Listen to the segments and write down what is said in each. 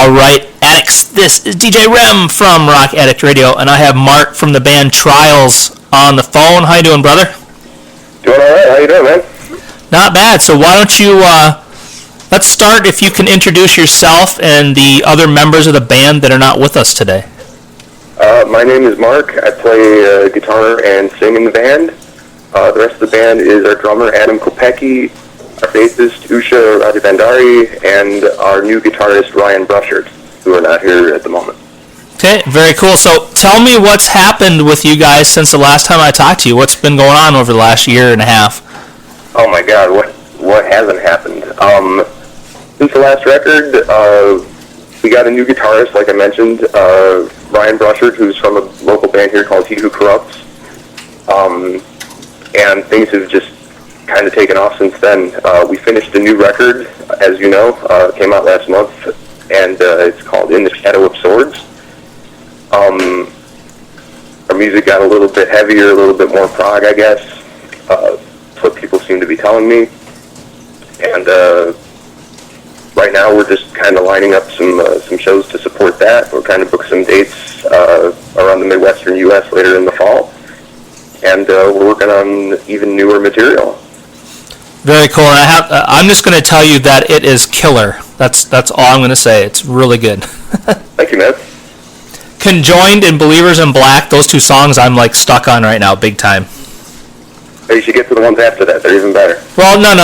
All right, addicts, this is DJ Rem from Rock Addict Radio, and I have Mark from the band Trials on the phone. How you doing, brother? Doing all right. How you doing, man? Not bad. So why don't you, let's start if you can introduce yourself and the other members of the band that are not with us today. My name is Mark. I play guitar and sing in the band. The rest of the band is our drummer, Adam Kopecki, our bassist, Usha Rajabandari, and our new guitarist, Ryan Brushard, who are not here at the moment. Okay, very cool. So tell me what's happened with you guys since the last time I talked to you. What's been going on over the last year and a half? Oh my God, what hasn't happened? Since the last record, we got a new guitarist, like I mentioned, Ryan Brushard, who's from a local band here called He Who Corrupts. And things have just kind of taken off since then. We finished a new record, as you know, came out last month, and it's called In the Shadow of Swords. Our music got a little bit heavier, a little bit more prog, I guess. That's what people seem to be telling me. And right now we're just kind of lining up some shows to support that. We're kind of booked some dates around the Midwestern U.S. later in the fall. And we're working on even newer material. Very cool. And I'm just going to tell you that it is killer. That's all I'm going to say. It's really good. Thank you, man. Conjoined and Believers in Black, those two songs I'm like stuck on right now, big time. You should get to the ones after that. They're even better. Well, no.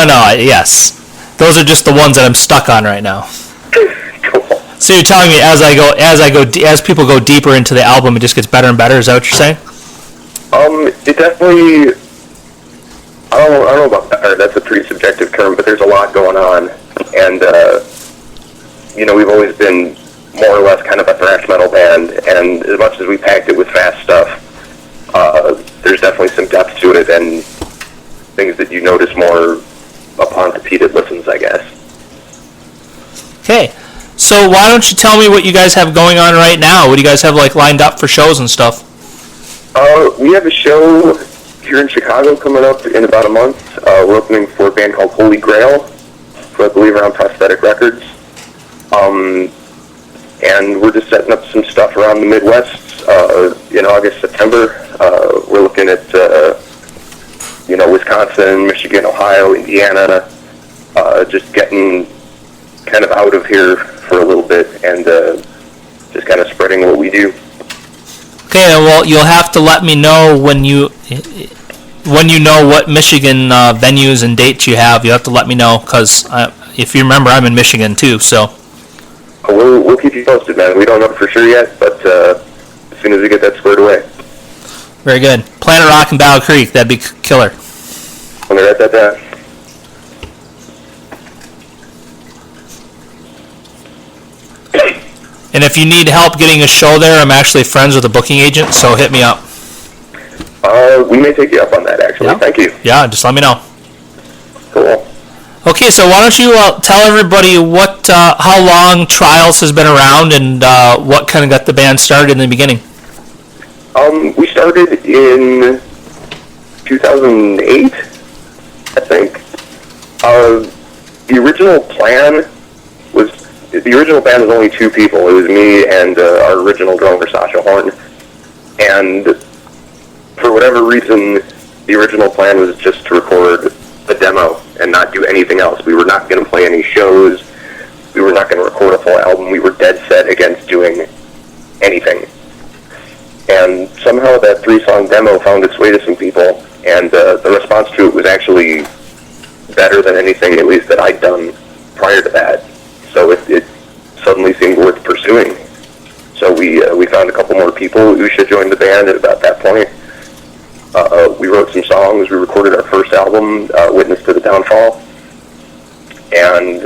Yes, those are just the ones that I'm stuck on right now. Cool. So you're telling me as people go deeper into the album, it just gets better and better? Is that what you're saying? It definitely. I don't know about better. That's a pretty subjective term, but there's a lot going on, and we've always been more or less kind of a thrash metal band, and as much as we packed it with fast stuff, there's definitely some depth to it and things that you notice more upon repeated listens, I guess. Okay, so why don't you tell me what you guys have going on right now? What do you guys have like lined up for shows and stuff? We have a show here in Chicago coming up in about a month. We're opening for a band called Holy Grail, who I believe are on Prosthetic Records. And we're just setting up some stuff around the Midwest in August, September. We're looking at, Wisconsin, Michigan, Ohio, Indiana, just getting kind of out of here for a little bit and just kind of spreading what we do. Okay, well, you'll have to let me know when you know what Michigan venues and dates you have. You'll have to let me know, because if you remember, I'm in Michigan too, so. We'll keep you posted, man. We don't know for sure yet, but as soon as we get that squared away. Very good. Planet Rock and Battle Creek, that'd be killer. Let me write that down. And if you need help getting a show there, I'm actually friends with a booking agent, so hit me up. We may take you up on that, actually. Yeah. Thank you. Yeah, just let me know. Cool. Okay, so why don't you tell everybody how long Trials has been around and what kind of got the band started in the beginning? We started in 2008, I think. The original band was only two people. It was me and our original drummer, Sasha Horn. And for whatever reason, the original plan was just to record a demo and not do anything else. We were not going to play any shows. We were not going to record a full album. We were dead set against doing anything. And somehow that 3-song demo found its way to some people, and the response to it was actually better than anything, at least that I'd done prior to that. So it suddenly seemed worth pursuing. So we found a couple more people. Usha joined the band at about that point. We wrote some songs. We recorded our first album, Witness to the Downfall. And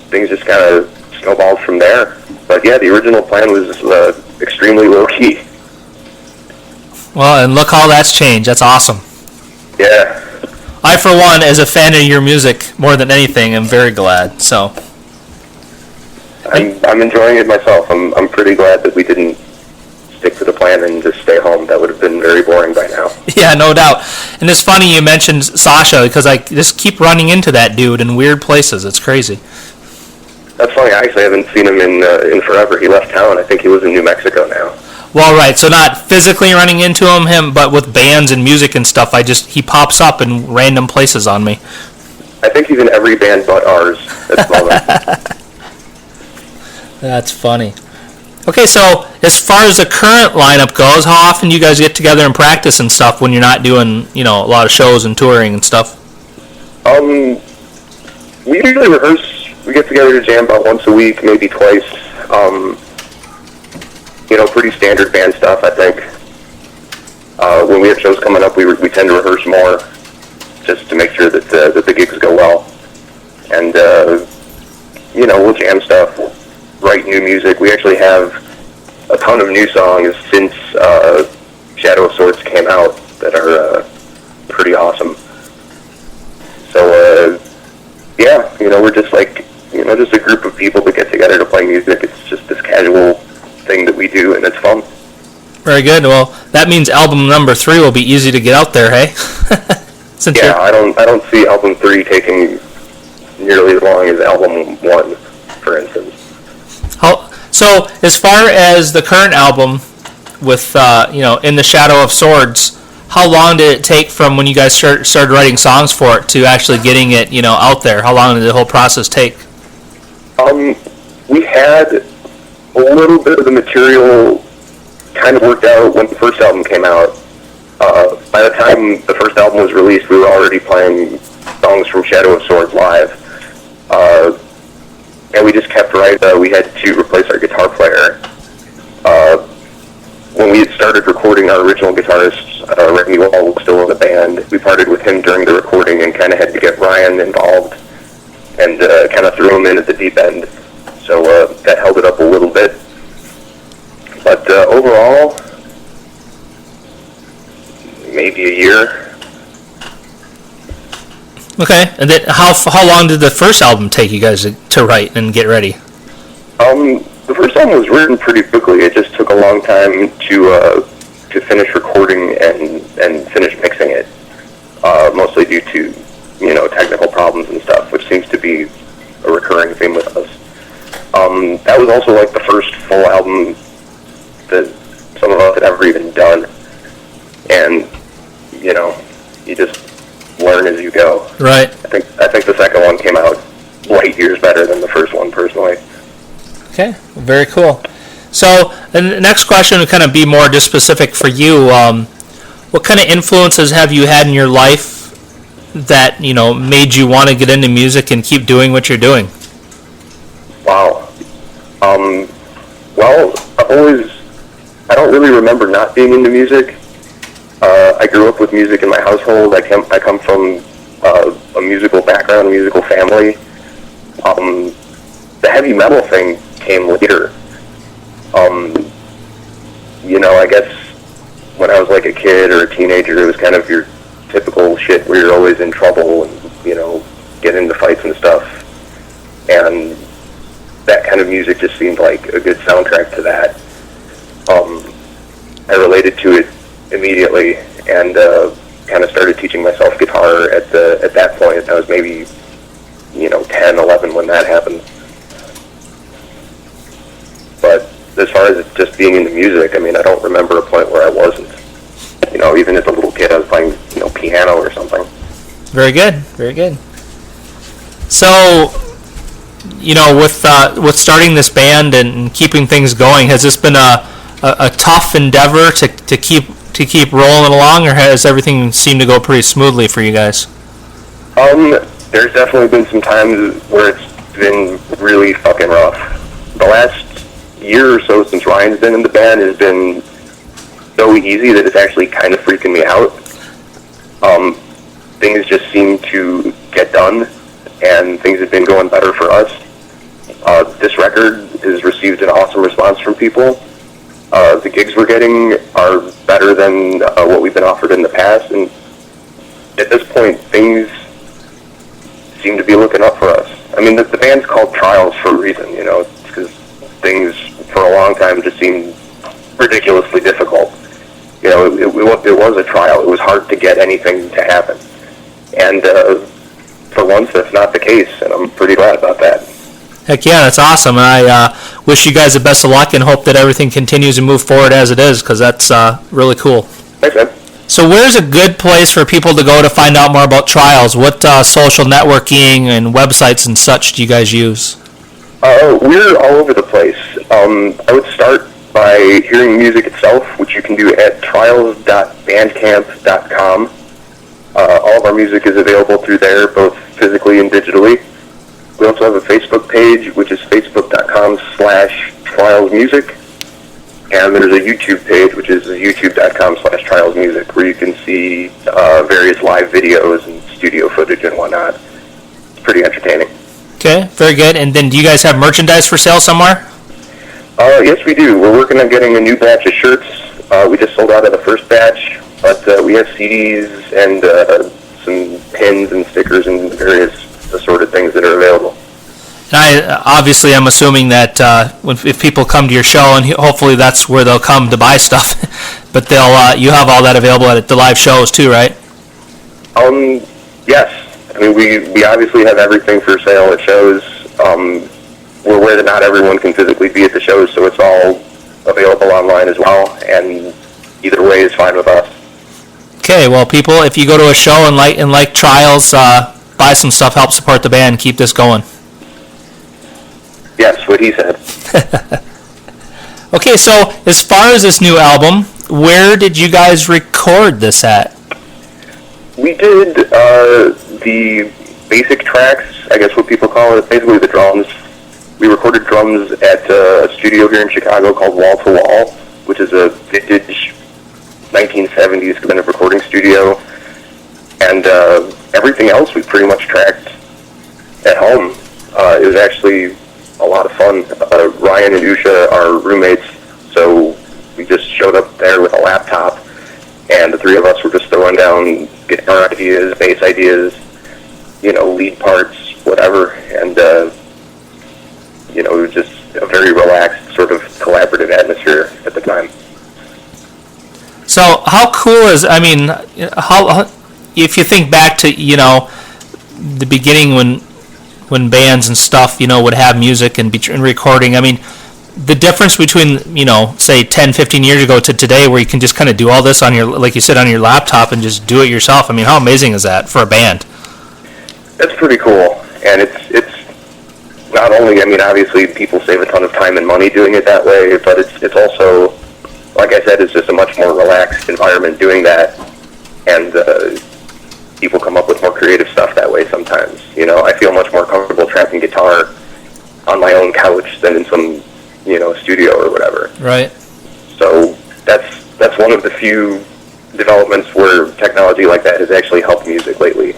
things just kind of snowballed from there. But yeah, the original plan was extremely low-key. Well, and look how that's changed. That's awesome. Yeah. I, for one, as a fan of your music, more than anything, am very glad. So. I'm enjoying it myself. I'm pretty glad that we didn't stick to the plan and just stay home. That would have been very boring by now. Yeah, no doubt. And it's funny you mentioned Sasha, because I just keep running into that dude in weird places. It's crazy. That's funny. I actually haven't seen him in forever. He left town. I think he lives in New Mexico now. Well, right. So not physically running into him, but with bands and music and stuff. He pops up in random places on me. I think he's in every band but ours at the moment. That's funny. Okay, so as far as the current lineup goes, how often do you guys get together and practice and stuff when you're not doing, a lot of shows and touring and stuff? We usually rehearse. We get together to jam about once a week, maybe twice. Pretty standard band stuff, I think. When we have shows coming up, we tend to rehearse more, just to make sure that the gigs go well. And we'll jam stuff, write new music. We actually have a ton of new songs since Shadow of Swords came out that are pretty awesome. So we're just just a group of people that get together to play music. It's just this casual thing that we do, and it's fun. Very good. Well, that means album number 3 will be easy to get out there, hey? I don't see album 3 taking nearly as long as album 1, for instance. So, as far as the current album with In the Shadow of Swords, how long did it take from when you guys started writing songs for it to actually getting it out there? How long did the whole process take? We had a little bit of the material kind of worked out when the first album came out. By the time the first album was released, we were already playing songs from Shadow of Swords live. And we just kept writing. We had to replace our guitar player. When we had started recording, our original guitarist, Randy Wall, was still in the band. We parted with him during the recording and kind of had to get Ryan involved and kind of threw him in at the deep end. So that held it up a little bit. But overall, maybe a year. Okay, and then how long did the first album take you guys to write and get ready? The first album was written pretty quickly. It just took a long time to finish recording and finish mixing it, mostly due to technical problems and stuff, which seems to be a recurring theme with us. That was also like the first full album that some of us had ever even done, and you just learn as you go. Right. I think the second one came out light years better than the first one, personally. Okay, very cool. So the next question would kind of be more just specific for you. What kind of influences have you had in your life that made you want to get into music and keep doing what you're doing? Wow. Well, I don't really remember not being into music. I grew up with music in my household. I come from a musical background, a musical family. The heavy metal thing came later. I guess when I was like a kid or a teenager, it was kind of your typical shit where you're always in trouble and, get into fights and stuff. And that kind of music just seemed like a good soundtrack to that. I related to it immediately and kind of started teaching myself guitar at that point. I was maybe 10, 11 when that happened. But as far as just being into music, I mean, I don't remember a point where I wasn't. Even as a little kid, I was playing piano or something. Very good, very good. So, with starting this band and keeping things going, has this been a tough endeavor to keep rolling along, or has everything seemed to go pretty smoothly for you guys? There's definitely been some times where it's been really fucking rough. The last year or so since Ryan's been in the band has been so easy that it's actually kind of freaking me out. Things just seem to get done, and things have been going better for us. This record has received an awesome response from people. The gigs we're getting are better than what we've been offered in the past, and at this point, things seem to be looking up for us. I mean, the band's called Trials for a reason, because things for a long time just seemed ridiculously difficult. It was a trial. It was hard to get anything to happen. And for once, that's not the case, and I'm pretty glad about that. Heck yeah, that's awesome. I wish you guys the best of luck and hope that everything continues to move forward as it is, because that's really cool. Thanks, man. So where's a good place for people to go to find out more about Trials? What social networking and websites and such do you guys use? We're all over the place. I would start by hearing music itself, which you can do at trials.bandcamp.com. All of our music is available through there, both physically and digitally. We also have a Facebook page, which is facebook.com/trialsmusic. And there's a YouTube page, which is youtube.com/trialsmusic, where you can see various live videos and studio footage and whatnot. It's pretty entertaining. Okay, very good. And then do you guys have merchandise for sale somewhere? Yes, we do. We're working on getting a new batch of shirts. We just sold out of the first batch, but we have CDs and some pins and stickers and various assorted things that are available. And I'm assuming that if people come to your show, and hopefully that's where they'll come to buy stuff, but you have all that available at the live shows too, right? Yes. I mean, we obviously have everything for sale at shows. We're aware that not everyone can physically be at the shows, so it's all available online as well, and either way is fine with us. Okay, well, people, if you go to a show and like Trials, buy some stuff, help support the band, keep this going. Yes, what he said. Okay, so as far as this new album, where did you guys record this at? We did the basic tracks, I guess what people call it, basically the drums. We recorded drums at a studio here in Chicago called Wall to Wall, which is a vintage 1970s kind of recording studio. And everything else we pretty much tracked at home. It was actually a lot of fun. Ryan and Usha are roommates, so we just showed up there with a laptop, and the three of us were just throwing down guitar ideas, bass ideas, lead parts, whatever, and it was just a very relaxed, sort of collaborative atmosphere at the time. So how cool how if you think back to, the beginning when bands and stuff, would have music and be recording, I mean, the difference between, say 10, 15 years ago to today, where you can just kind of do all this on your, like you said, on your laptop and just do it yourself. I mean, how amazing is that for a band? That's pretty cool. And it's not only, obviously people save a ton of time and money doing it that way, but it's also, like I said, it's just a much more relaxed environment doing that. And people come up with more creative stuff that way sometimes. I feel much more comfortable tracking guitar on my own couch than in some, studio or whatever. Right. So that's one of the few developments where technology like that has actually helped music lately.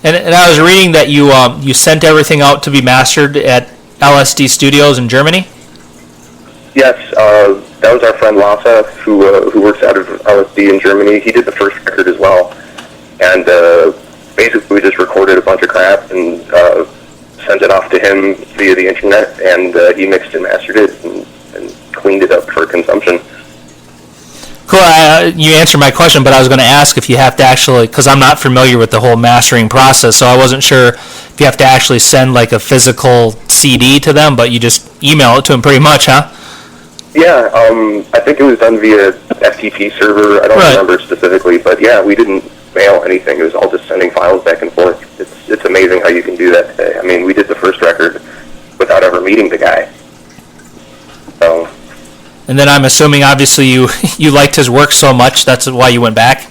And I was reading that you sent everything out to be mastered at LSD Studios in Germany? Yes, that was our friend Lasse, who works out of LSD in Germany. He did the first record as well. And basically we just recorded a bunch of crap and sent it off to him via the internet, and he mixed and mastered it and cleaned it up for consumption. Cool. You answered my question, but I was going to ask if you have to actually, because I'm not familiar with the whole mastering process, so I wasn't sure if you have to actually send like a physical CD to them, but you just email it to them pretty much, huh? Yeah, I think it was done via FTP server. I don't remember specifically, but yeah, we didn't mail anything. It was all just sending files back and forth. It's amazing how you can do that today. I mean, we did the first record without ever meeting the guy. So. And then I'm assuming, obviously, you liked his work so much, that's why you went back?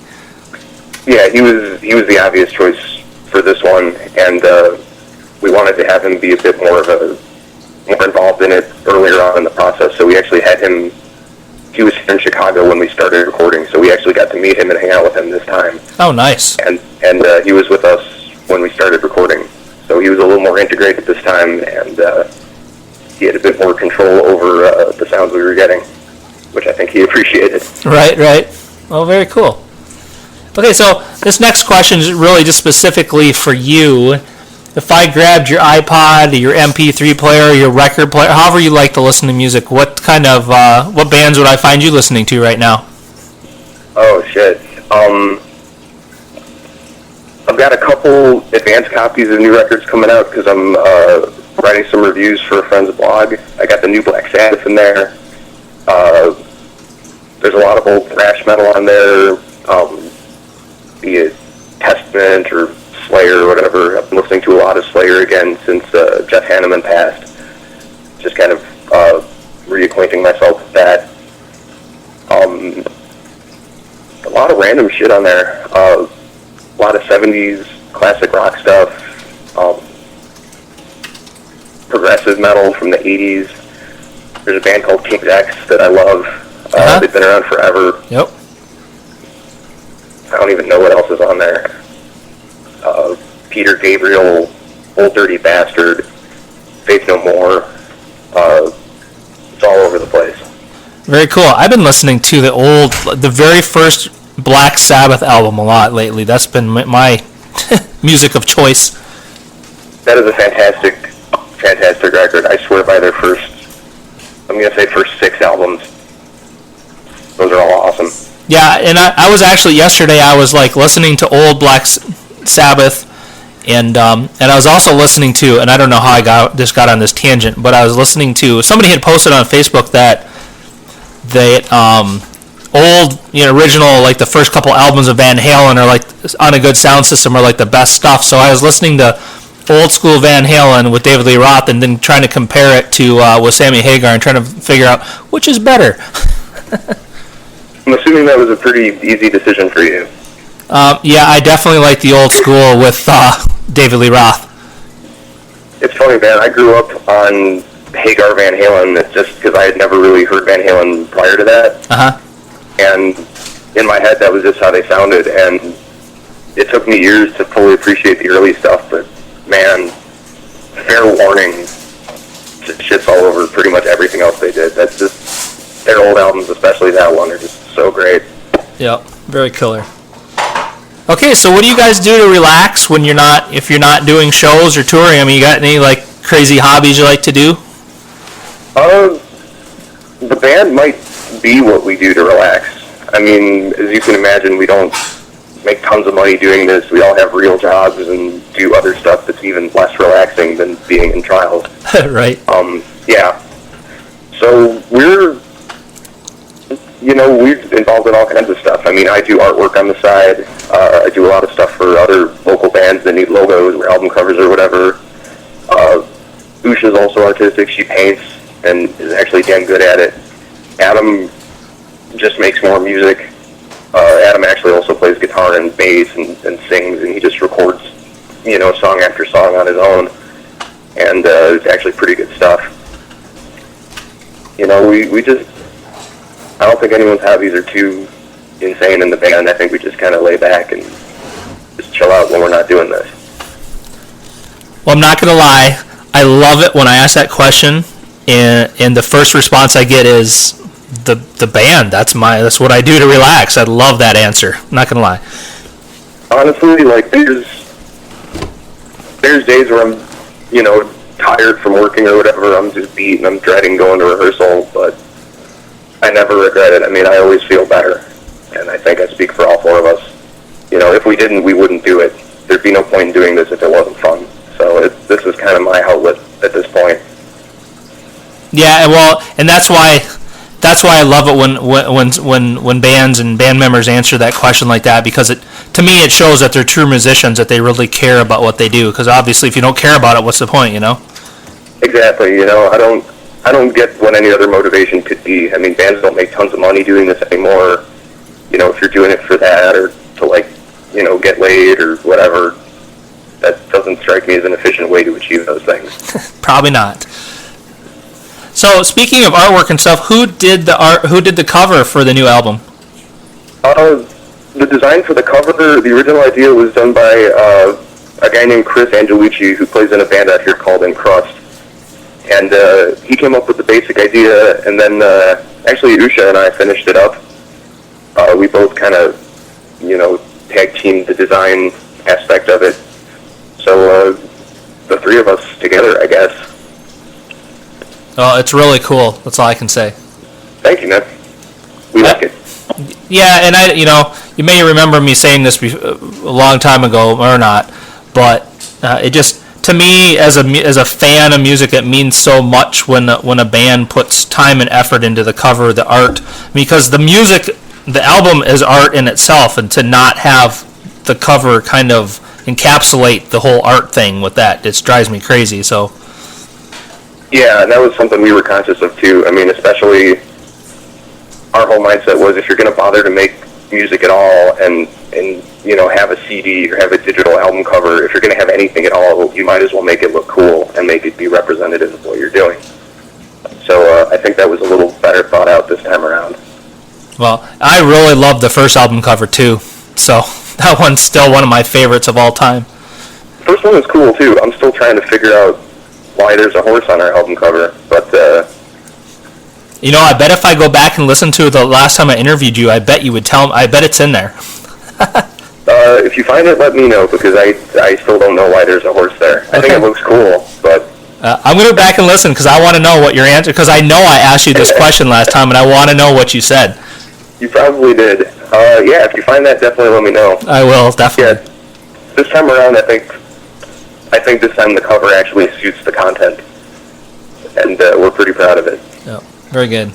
Yeah, he was the obvious choice for this one, and we wanted to have him be a bit more involved in it earlier on in the process. So we actually had him. He was here in Chicago when we started recording, so we actually got to meet him and hang out with him this time. Oh, nice. And he was with us when we started recording, so he was a little more integrated this time, and he had a bit more control over the sounds we were getting, which I think he appreciated. Right. Well, very cool. Okay, so this next question is really just specifically for you. If I grabbed your iPod, your MP3 player, your record player, however you like to listen to music, what kind of what bands would I find you listening to right now? Oh shit. I've got a couple advanced copies of new records coming out because I'm writing some reviews for a friend's blog. I got the new Black Sabbath in there. There's a lot of old thrash metal on there, be it Testament or Slayer or whatever. I've been listening to a lot of Slayer again since Jeff Hanneman passed. Just kind of reacquainting myself with that. A lot of random shit on there. A lot of 70s classic rock stuff. Progressive metal from the 80s. There's a band called King's X that I love. They've been around forever. Yep. I don't even know what else is on there. Peter Gabriel, Old Dirty Bastard, Faith No More. It's all over the place. Very cool. I've been listening to the very first Black Sabbath album a lot lately. That's been my music of choice. That is a fantastic record. I swear by their first 6 albums. Those are all awesome. Yeah, and I was actually yesterday. I was like listening to old Black Sabbath, and I was also listening to, and I don't know how I got on this tangent, but I was listening to, somebody had posted on Facebook that old, original, like the first couple albums of Van Halen are like on a good sound system are like the best stuff. So I was listening to old school Van Halen with David Lee Roth, and then trying to compare it to with Sammy Hagar and trying to figure out which is better. I'm assuming that was a pretty easy decision for you. Yeah, I definitely like the old school with David Lee Roth. It's funny, man. I grew up on Hagar Van Halen just because I had never really heard Van Halen prior to that. And in my head, that was just how they sounded. And it took me years to fully appreciate the early stuff. But, man, fair warning, just shits all over pretty much everything else they did. That's just, their old albums, especially that one, are just so great. Yep, very killer. Okay, so what do you guys do to relax when if you're not doing shows or touring? I mean, you got any like crazy hobbies you like to do? The band might be what we do to relax. I mean, as you can imagine, we don't make tons of money doing this. We all have real jobs and do other stuff that's even less relaxing than being in trials. Right. Yeah. So we're involved in all kinds of stuff. I mean, I do artwork on the side. I do a lot of stuff for other local bands that need logos or album covers or whatever. Usha's also artistic. She paints and is actually damn good at it. Adam just makes more music. Adam actually also plays guitar and bass and sings, and he just records, song after song on his own. And it's actually pretty good stuff. We just, I don't think anyone's hobbies are too insane in the band. I think we just kind of lay back and just chill out when we're not doing this. Well, I'm not going to lie. I love it when I ask that question, and the first response I get is the band. That's what I do to relax. I love that answer. I'm not going to lie. Honestly, like there's days where I'm, tired from working or whatever. I'm just beat and I'm dreading going to rehearsal, but I never regret it. I mean, I always feel better, and I think I speak for all 4 of us. If we didn't, we wouldn't do it. There'd be no point in doing this if it wasn't fun. So this is kind of my outlet at this point. Yeah, well, and that's why I love it when bands and band members answer that question like that, because to me it shows that they're true musicians, that they really care about what they do. Because obviously, if you don't care about it, what's the point? Exactly. I don't get what any other motivation could be. I mean, bands don't make tons of money doing this anymore. If you're doing it for that or to get laid or whatever, that doesn't strike me as an efficient way to achieve those things. Probably not. So, speaking of artwork and stuff, who did the cover for the new album? The design for the cover, the original idea was done by a guy named Chris Angelucci, who plays in a band out here called Encrust. And he came up with the basic idea, and then actually Usha and I finished it up. We both kind of, tag teamed the design aspect of it. So the 3 of us together, I guess. Oh, it's really cool. That's all I can say. Thank you, man. We like it. Yeah, and you may remember me saying this a long time ago or not, but it just, to me, as a fan of music, it means so much when a band puts time and effort into the cover, the art, because the music, the album is art in itself, and to not have the cover kind of encapsulate the whole art thing with that, it drives me crazy. So Yeah, and that was something we were conscious of too. I mean, especially our whole mindset was, if you're going to bother to make music at all and you know, have a CD or have a digital album cover, if you're going to have anything at all, you might as well make it look cool and make it be representative of what you're doing. So I think that was a little better thought out this time around. well, I really love the first album cover too, so that one's still one of my favorites of all time. The first one was cool too. I'm still trying to figure out why there's a horse on our album cover, but You know, I bet if I go back and listen to the last time I interviewed you, I bet you would tell me. I bet it's in there. if you find it, let me know, because I still don't know why there's a horse there. I think it looks cool, but I'm going to go back and listen because I want to know what your answer, because I know I asked you this question last time and I want to know what you said. you probably did. Yeah, if you find that, definitely let me know. I will, definitely. Yeah, this time around, I think this time the cover actually suits the content, and we're pretty proud of it. Yeah, very good.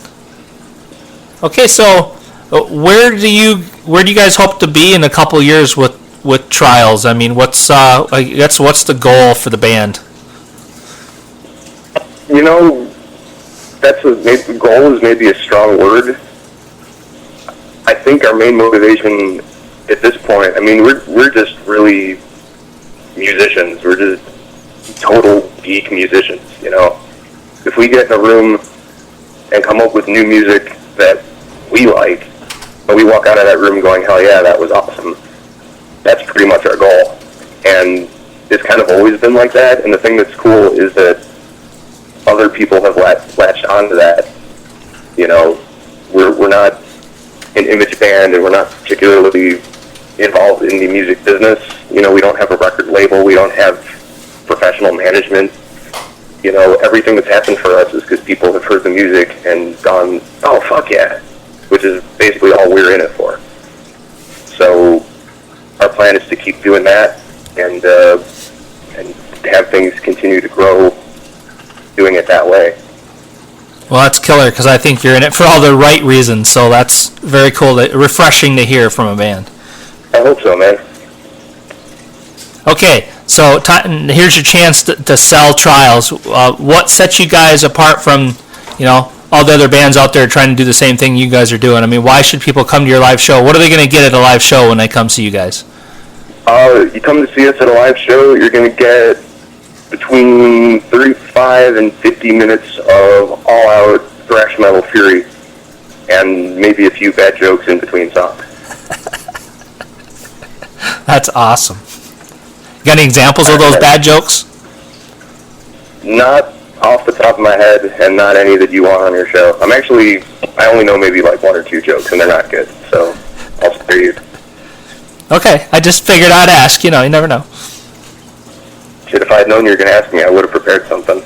Okay, so where do you guys hope to be in a couple of years with Trials? I mean, what's what's the goal for the band? You know, maybe goal is maybe a strong word. I think our main motivation at this point, I mean, we're just really musicians. We're just total geek musicians, you know. If we get in a room and come up with new music that we like, and we walk out of that room going, hell yeah, that was awesome, that's pretty much our goal. And it's kind of always been like that, and the thing that's cool is that other people have latched onto that. You know, we're not an image band, and we're not particularly involved in the music business. You know, we don't have a record label, we don't have professional management. You know, everything that's happened for us is because people have heard the music and gone, oh, fuck yeah, which is basically all we're in it for. So our plan is to keep doing that and have things continue to grow doing it that way. Well, that's killer, because I think you're in it for all the right reasons, so that's very cool, refreshing to hear from a band. I hope so, man. Okay, so here's your chance to sell Trials. What sets you guys apart from, you know, all the other bands out there trying to do the same thing you guys are doing? I mean, why should people come to your live show? What are they going to get at a live show when they come see you guys? You come to see us at a live show, you're going to get between 35 and 50 minutes of all-out thrash metal fury, and maybe a few bad jokes in between songs. That's awesome. You got any examples of those bad jokes? Not off the top of my head, and not any that you want on your show. I only know maybe like one or two jokes, and they're not good, so I'll spare you. Okay, I just figured I'd ask. You know, you never know. Shit, if I had known you were going to ask me, I would have prepared something.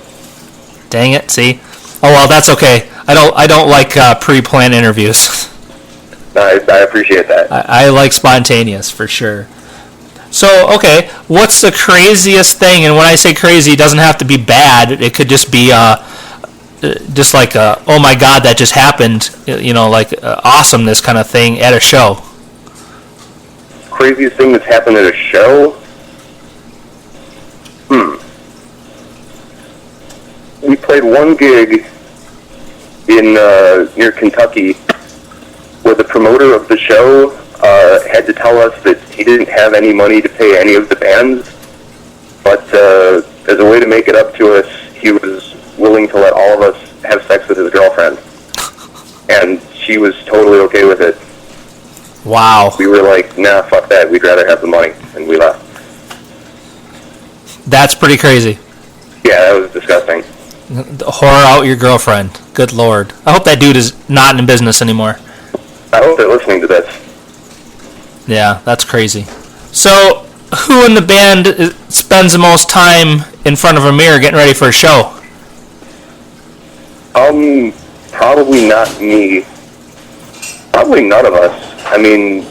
Dang it, see? Oh, well, that's okay. I don't like pre-planned interviews. No, I appreciate that. I like spontaneous, for sure. So, okay, what's the craziest thing? And when I say crazy, it doesn't have to be bad. It could just be just like, oh my God, that just happened, you know, like awesomeness kind of thing at a show. Craziest thing that's happened at a show? We played one gig in near Kentucky where the promoter of the show had to tell us that he didn't have any money to pay any of the bands, but as a way to make it up to us, he was willing to let all of us have sex with his girlfriend, and she was totally okay with it. Wow. We were like, nah, fuck that, we'd rather have the money, and we left. That's pretty crazy. Yeah, that was disgusting. Whore out your girlfriend. Good Lord. I hope that dude is not in business anymore. I hope they're listening to this. Yeah, that's crazy. So, who in the band spends the most time in front of a mirror getting ready for a show? Probably not me. Probably none of us. I mean,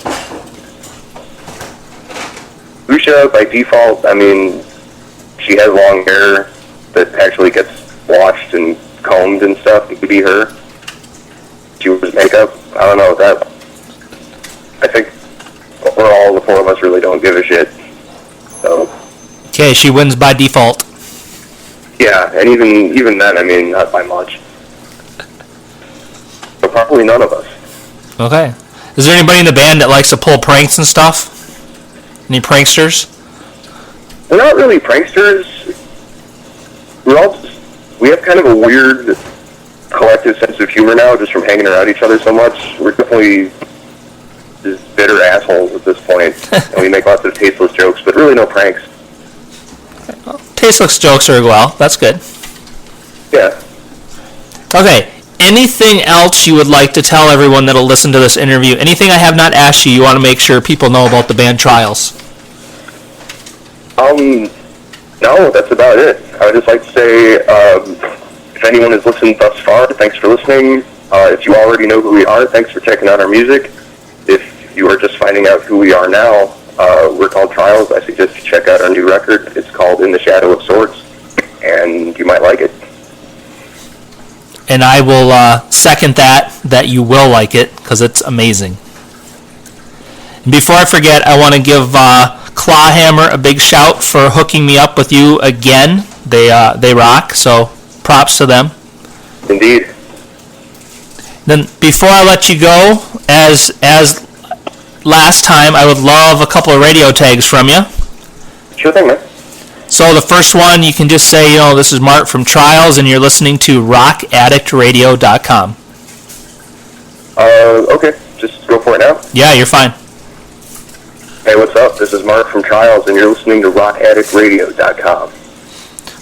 Alicia, by default, I mean, she has long hair that actually gets washed and combed and stuff. It could be her. She wears makeup. I don't know, that... I think the four of us really don't give a shit. So... Okay, she wins by default. Yeah, and even then, I mean, not by much. But probably none of us. Okay. Is there anybody in the band that likes to pull pranks and stuff? Any pranksters? We're not really pranksters. We have kind of a weird collective sense of humor now, just from hanging around each other so much. We're definitely just bitter assholes at this point, and we make lots of tasteless jokes, but really no pranks. Well, tasteless jokes are, well, that's good. Yeah. Okay, anything else you would like to tell everyone that'll listen to this interview? Anything I have not asked you want to make sure people know about the band Trials? No, that's about it. I would just like to say, if anyone has listened thus far, thanks for listening. If you already know who we are, thanks for checking out our music. If you are just finding out who we are now, we're called Trials. I suggest you check out our new record. It's called In the Shadow of Swords, and you might like it. And I will second that you will like it, because it's amazing. And before I forget, I want to give Clawhammer a big shout for hooking me up with you again. They rock, so props to them. Indeed. Then before I let you go, as last time, I would love a couple of radio tags from you. Sure thing, man. So the first one, you can just say, this is Mark from Trials, and you're listening to rockaddictradio.com. Okay. Just go for it now. Yeah, you're fine. Hey, what's up? This is Mark from Trials, and you're listening to rockaddictradio.com.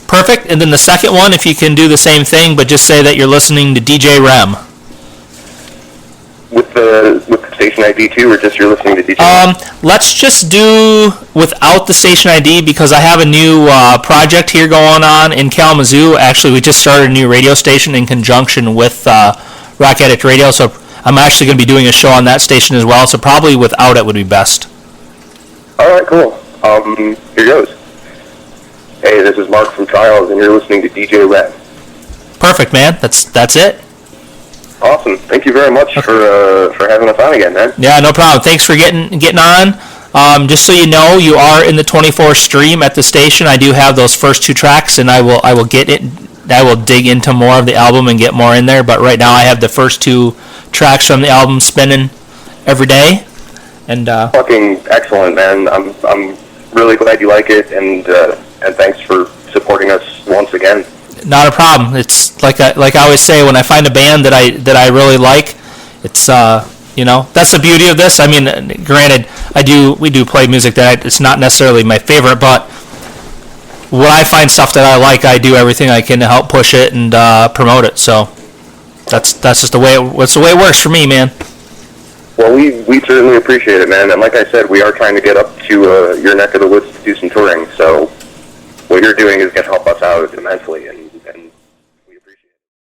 Perfect. And then the second one, if you can do the same thing, but just say that you're listening to DJ REM. With the station ID too, or just you're listening to DJ REM? Let's just do without the station ID, because I have a new project here going on in Kalamazoo. Actually, we just started a new radio station in conjunction with Rock Addict Radio, so I'm actually going to be doing a show on that station as well, so probably without it would be best. Alright, cool. Here goes. Hey, this is Mark from Trials, and you're listening to DJ REM. Perfect, man. That's it. Awesome. Thank you very much for having us on again, man. Yeah, no problem. Thanks for getting on. Just so you know, you are in the 24 stream at the station. I do have those first two tracks, and I will get it. I will dig into more of the album and get more in there. But right now, I have the first two tracks from the album spinning every day. And fucking excellent, man. I'm really glad you like it, and thanks for supporting us once again. Not a problem. It's like I always say, when I find a band that I really like, it's that's the beauty of this. I mean, granted, we do play music that it's not necessarily my favorite, but when I find stuff that I like, I do everything I can to help push it and promote it. So that's just the way it works for me, man. Well, we certainly appreciate it, man. And like I said, we are trying to get up to your neck of the woods to do some touring. So what you're doing is going to help us out immensely, and